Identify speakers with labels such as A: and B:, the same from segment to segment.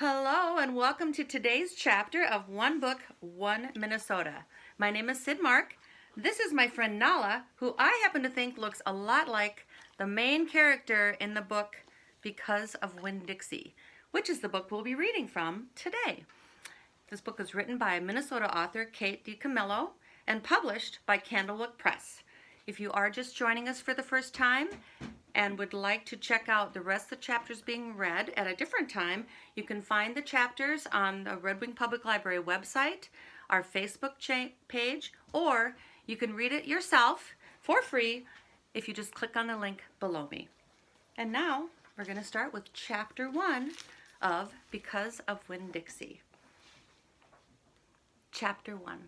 A: Hello and welcome to today's chapter of One Book, One Minnesota. My name is Sid Mark. This is my friend Nala, who I happen to think looks a lot like the main character in the book Because of Winn-Dixie, which is the book we'll be reading from today. This book is written by Minnesota author Kate DiCamillo and published by Candlewick Press. If you are just joining us for the first time and would like to check out the rest of the chapters being read at a different time, you can find the chapters on the Red Wing Public Library website, our Facebook page, or you can read it yourself for free if you just click on the link below me. And now we're going to start with Chapter 1 of Because of Winn-Dixie. Chapter 1.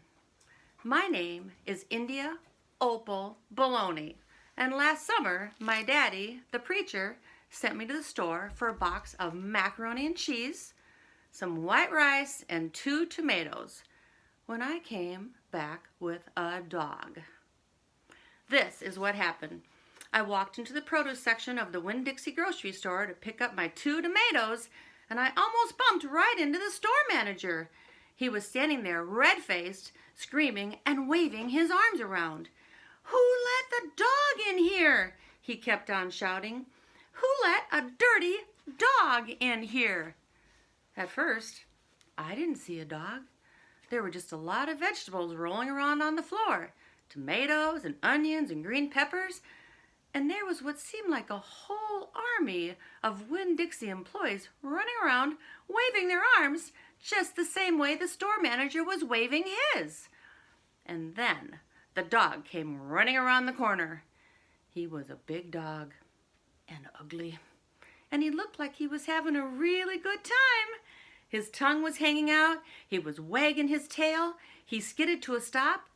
A: My name is India Opal Baloney, and last summer my daddy, the preacher, sent me to the store for a box of macaroni and cheese, some white rice, and 2 tomatoes when I came back with a dog. This is what happened. I walked into the produce section of the Winn-Dixie grocery store to pick up my 2 tomatoes, and I almost bumped right into the store manager. He was standing there red-faced, screaming and waving his arms around. "Who let the dog in here?" he kept on shouting. "Who let a dirty dog in here?" At first, I didn't see a dog. There were just a lot of vegetables rolling around on the floor. Tomatoes and onions and green peppers. And there was what seemed like a whole army of Winn-Dixie employees running around, waving their arms just the same way the store manager was waving his. And then the dog came running around the corner. He was a big dog and ugly, and he looked like he was having a really good time. His tongue was hanging out, he was wagging his tail, he skidded to a stop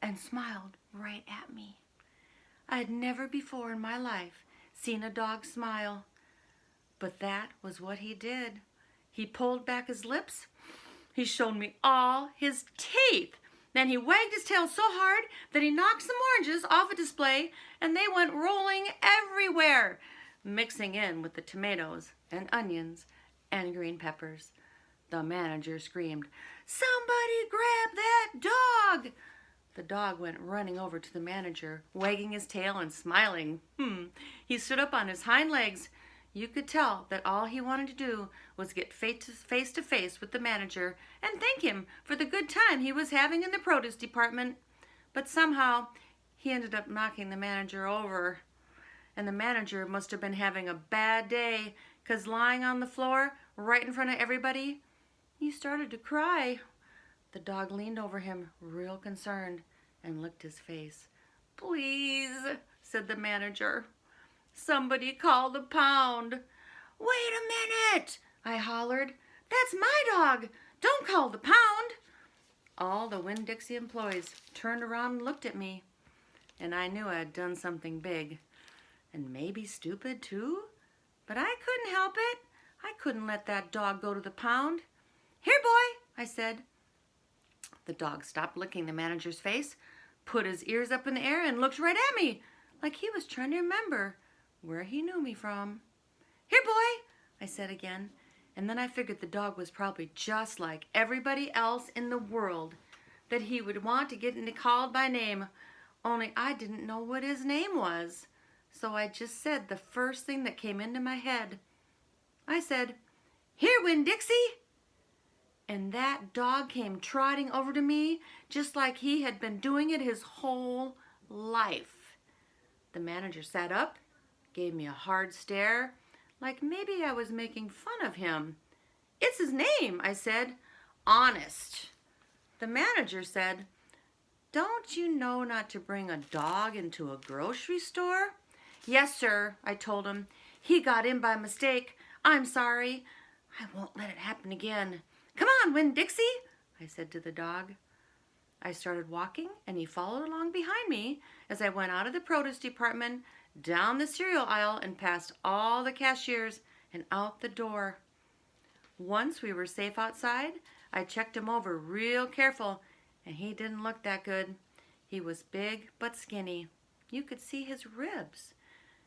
A: and smiled right at me. I had never before in my life seen a dog smile, but that was what he did. He pulled back his lips, he showed me all his teeth. Then he wagged his tail so hard that he knocked some oranges off a display, and they went rolling everywhere, mixing in with the tomatoes and onions and green peppers. The manager screamed, "Somebody grab that dog!" The dog went running over to the manager, wagging his tail and smiling. He stood up on his hind legs. You could tell that all he wanted to do was get face to face with the manager and thank him for the good time he was having in the produce department. But somehow he ended up knocking the manager over. And the manager must have been having a bad day, 'cause lying on the floor right in front of everybody, he started to cry. The dog leaned over him real concerned and licked his face. "Please," said the manager. "Somebody call the pound." "Wait a minute," I hollered. "That's my dog. Don't call the pound." All the Winn-Dixie employees turned around and looked at me, and I knew I had done something big, and maybe stupid too, but I couldn't help it. I couldn't let that dog go to the pound. "Here, boy," I said. The dog stopped licking the manager's face, put his ears up in the air, and looked right at me, like he was trying to remember where he knew me from. "Here, boy," I said again, and then I figured the dog was probably just like everybody else in the world, that he would want to get called by name, only I didn't know what his name was, so I just said the first thing that came into my head. I said, "Here, Winn-Dixie!" And that dog came trotting over to me just like he had been doing it his whole life. The manager sat up, gave me a hard stare, like maybe I was making fun of him. "It's his name," I said. "Honest." The manager said, "Don't you know not to bring a dog into a grocery store?" "Yes, sir," I told him. "He got in by mistake. I'm sorry. I won't let it happen again. Come on, Winn-Dixie," I said to the dog. I started walking, and he followed along behind me as I went out of the produce department, down the cereal aisle, and past all the cashiers and out the door. Once we were safe outside, I checked him over real careful, and he didn't look that good. He was big but skinny. You could see his ribs,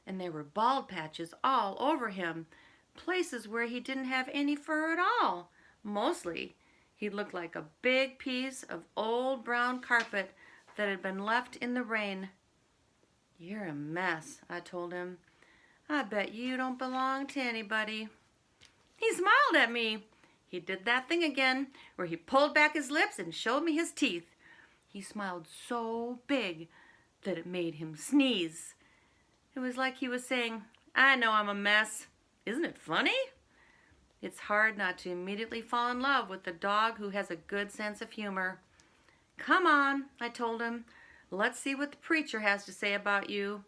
A: and there were bald patches all over him, places where he didn't have any fur at all. Mostly, he looked like a big piece of old brown carpet that had been left in the rain. "You're a mess," I told him. "I bet you don't belong to anybody." He smiled at me. He did that thing again where he pulled back his lips and showed me his teeth. He smiled so big that it made him sneeze. It was like he was saying, "I know I'm a mess. Isn't it funny?" It's hard not to immediately fall in love with the dog who has a good sense of humor. "Come on," I told him. "Let's see what the preacher has to say about you."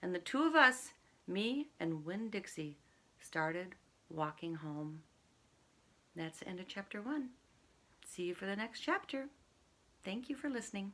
A: And the two of us, me and Winn-Dixie, started walking home. That's the end of chapter 1. See you for the next chapter. Thank you for listening.